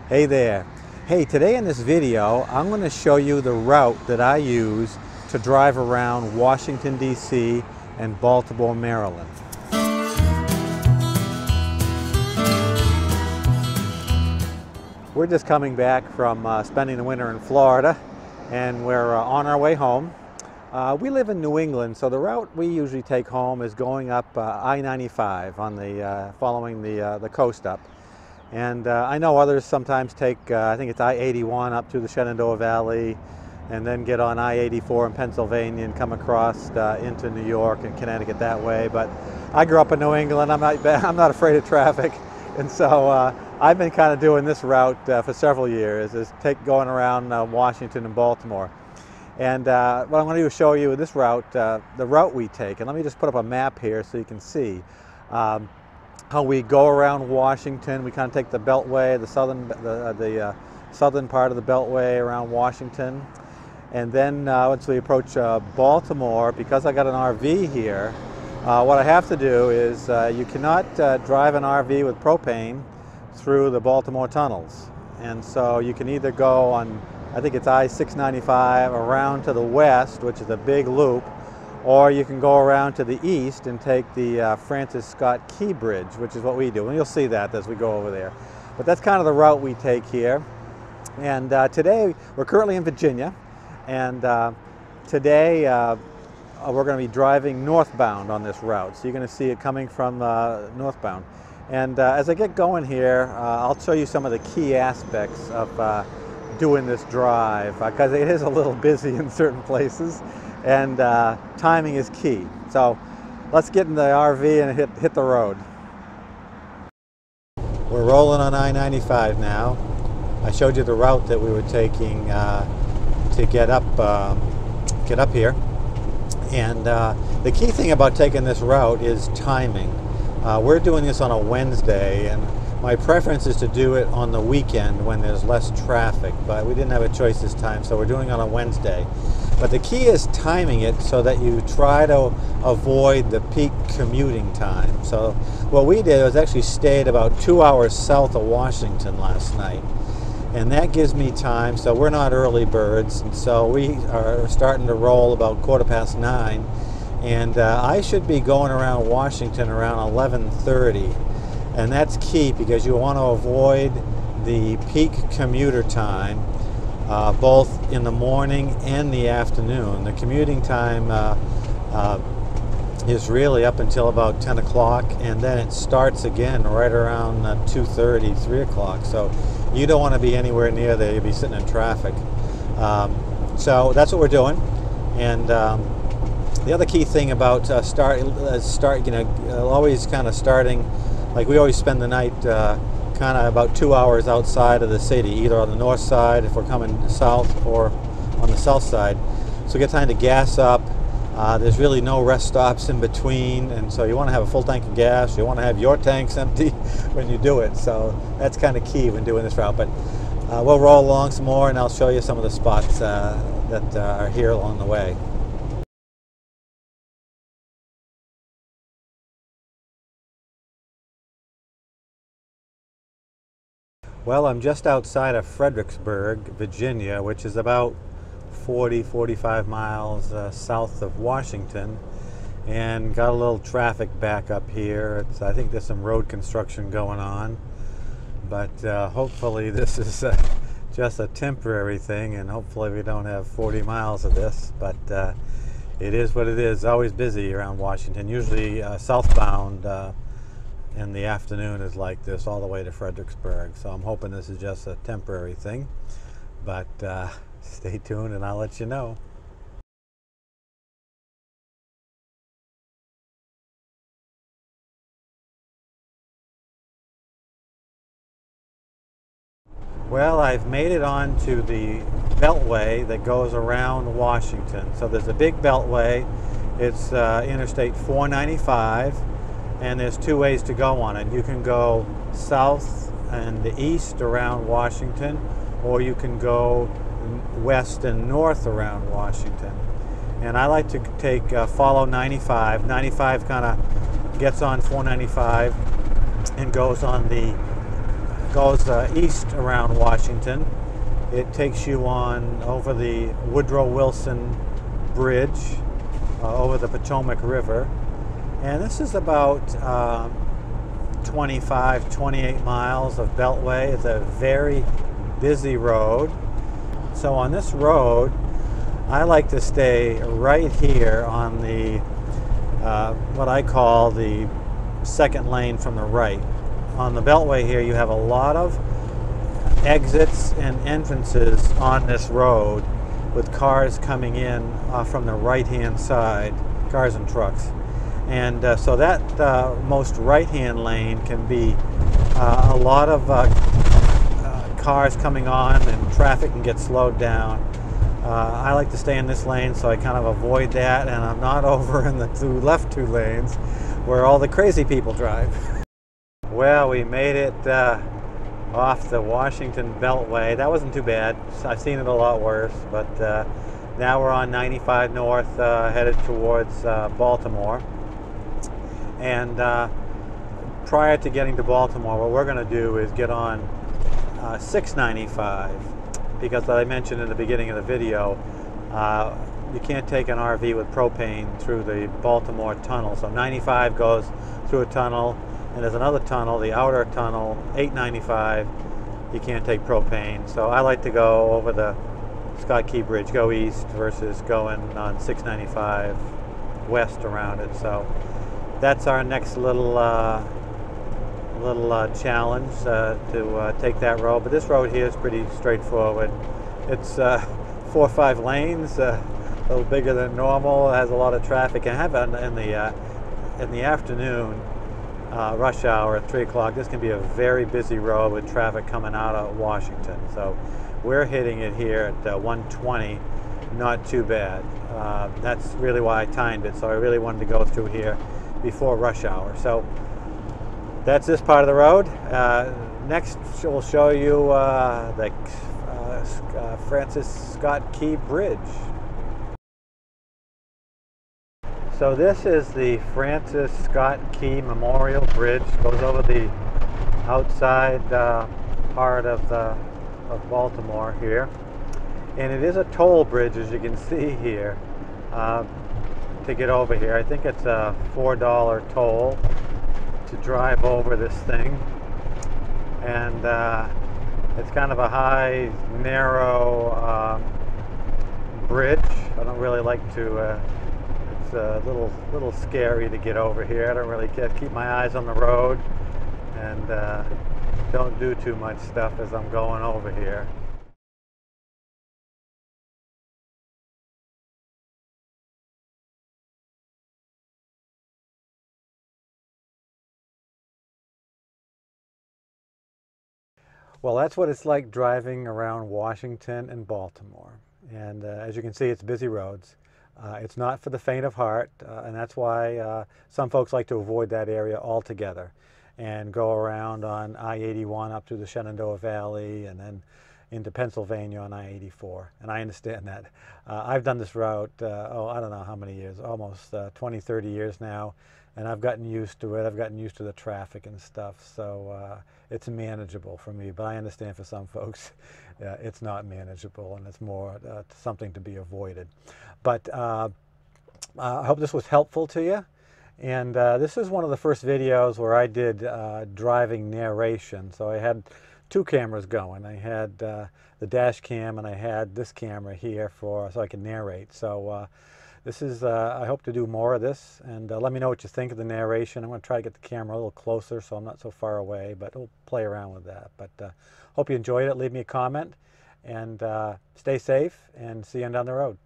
Hey there. Hey, today in this video, I'm going to show you the route that I use to drive around Washington DC and Baltimore, Maryland. We're just coming back from spending the winter in Florida, and we're on our way home. We live in New England, so the route we usually take home is going up I-95 on the following the coast up. And I know others sometimes take, I think it's I-81 up through the Shenandoah Valley, and then get on I-84 in Pennsylvania and come across into New York and Connecticut that way. But I grew up in New England. I'm not afraid of traffic, and so I've been kind of doing this route for several years, is going around Washington and Baltimore. And what I'm going to do is show you this route, the route we take. And let me just put up a map here so you can see how we go around Washington. We kind of take the Beltway, the southern part of the Beltway around Washington. And then once we approach Baltimore, because I got an RV here, what I have to do is you cannot drive an RV with propane through the Baltimore tunnels. And so you can either go on, I think it's I-695 around to the west, which is a big loop, or you can go around to the east and take the Francis Scott Key Bridge, which is what we do. And you'll see that as we go over there. But that's kind of the route we take here. And today, we're currently in Virginia. And today, we're going to be driving northbound on this route. So you're going to see it coming from northbound. And as I get going here, I'll show you some of the key aspects of doing this drive, because it is a little busy in certain places, and timing is key. So let's get in the RV and hit the road. We're rolling on I-95 now. I showed you the route that we were taking to get up here. And the key thing about taking this route is timing. We're doing this on a Wednesday, and my preference is to do it on the weekend when there's less traffic, but we didn't have a choice this time, so we're doing it on a Wednesday. But the key is timing it so that you try to avoid the peak commuting time. So what we did was actually stayed about 2 hours south of Washington last night, and that gives me time. So we're not early birds, and so we are starting to roll about 9:15, and I should be going around Washington around 11:30. And that's key because you want to avoid the peak commuter time, both in the morning and the afternoon. The commuting time is really up until about 10 o'clock, and then it starts again right around 2:30, 3 o'clock. So you don't want to be anywhere near there. You'll be sitting in traffic. So that's what we're doing. And the other key thing about always kind of starting, like we always spend the night kind of about 2 hours outside of the city, either on the north side if we're coming south, or on the south side. So we get time to gas up. There's really no rest stops in between, and so you want to have a full tank of gas. You want to have your tanks empty when you do it. So that's kind of key when doing this route. But we'll roll along some more, and I'll show you some of the spots that are here along the way. Well, I'm just outside of Fredericksburg, Virginia, which is about 45 miles south of Washington, and got a little traffic back up here. I think there's some road construction going on, but hopefully this is just a temporary thing, and hopefully we don't have 40 miles of this, but it is what it is. It's always busy around Washington. Usually southbound in the afternoon is like this all the way to Fredericksburg. So I'm hoping this is just a temporary thing, but stay tuned and I'll let you know. Well, I've made it onto the Beltway that goes around Washington. So there's a big Beltway. It's Interstate 495. And there's two ways to go on it. You can go south and the east around Washington, or you can go west and north around Washington. And I like to take follow 95. 95 kind of gets on 495 and goes on the goes east around Washington. It takes you on over the Woodrow Wilson Bridge over the Potomac River. And this is about 25, 28 miles of beltway. It's a very busy road. So on this road, I like to stay right here on the what I call the second lane from the right. On the beltway here, you have a lot of exits and entrances on this road with cars coming in from the right-hand side, cars and trucks. And so that most right-hand lane can be a lot of cars coming on, and traffic can get slowed down. I like to stay in this lane, so I kind of avoid that, and I'm not over in the left two lanes where all the crazy people drive. Well, we made it off the Washington Beltway. That wasn't too bad. I've seen it a lot worse, but now we're on 95 North, headed towards Baltimore. And prior to getting to Baltimore, what we're going to do is get on 695, because as I mentioned in the beginning of the video, you can't take an RV with propane through the Baltimore tunnel. So 95 goes through a tunnel, and there's another tunnel, the outer tunnel, 895, you can't take propane. So I like to go over the Scott Key Bridge, go east versus going on 695 west around it. So that's our next little challenge, to take that road. But this road here is pretty straightforward. It's 4 or 5 lanes, a little bigger than normal. It has a lot of traffic. And have in the afternoon, rush hour at 3 o'clock, this can be a very busy road with traffic coming out of Washington. So we're hitting it here at 120, not too bad. That's really why I timed it. So I really wanted to go through here before rush hour. So that's this part of the road. Next we'll show you the Francis Scott Key Bridge. So this is the Francis Scott Key Memorial Bridge. Goes over the outside part of Baltimore here, and it is a toll bridge, as you can see here, to get over here. I think it's a $4 toll to drive over this thing, and it's kind of a high, narrow bridge. I don't really like to. It's a little scary to get over here. I don't really keep my eyes on the road, and don't do too much stuff as I'm going over here. Well, that's what it's like driving around Washington and Baltimore. And as you can see, it's busy roads. It's not for the faint of heart, and that's why some folks like to avoid that area altogether and go around on I-81 up through the Shenandoah Valley and then into Pennsylvania on I-84. And I understand that. I've done this route, I don't know how many years, almost 20, 30 years now, and I've gotten used to it. I've gotten used to the traffic and stuff, so it's manageable for me. But I understand for some folks it's not manageable, and it's more something to be avoided. But I hope this was helpful to you. And this is one of the first videos where I did driving narration. So I had 2 cameras going. I had the dash cam, and I had this camera here so I can narrate. So this is, I hope to do more of this, and let me know what you think of the narration. I'm going to try to get the camera a little closer so I'm not so far away, but we'll play around with that. But hope you enjoyed it. Leave me a comment, and stay safe, and see you on down the road.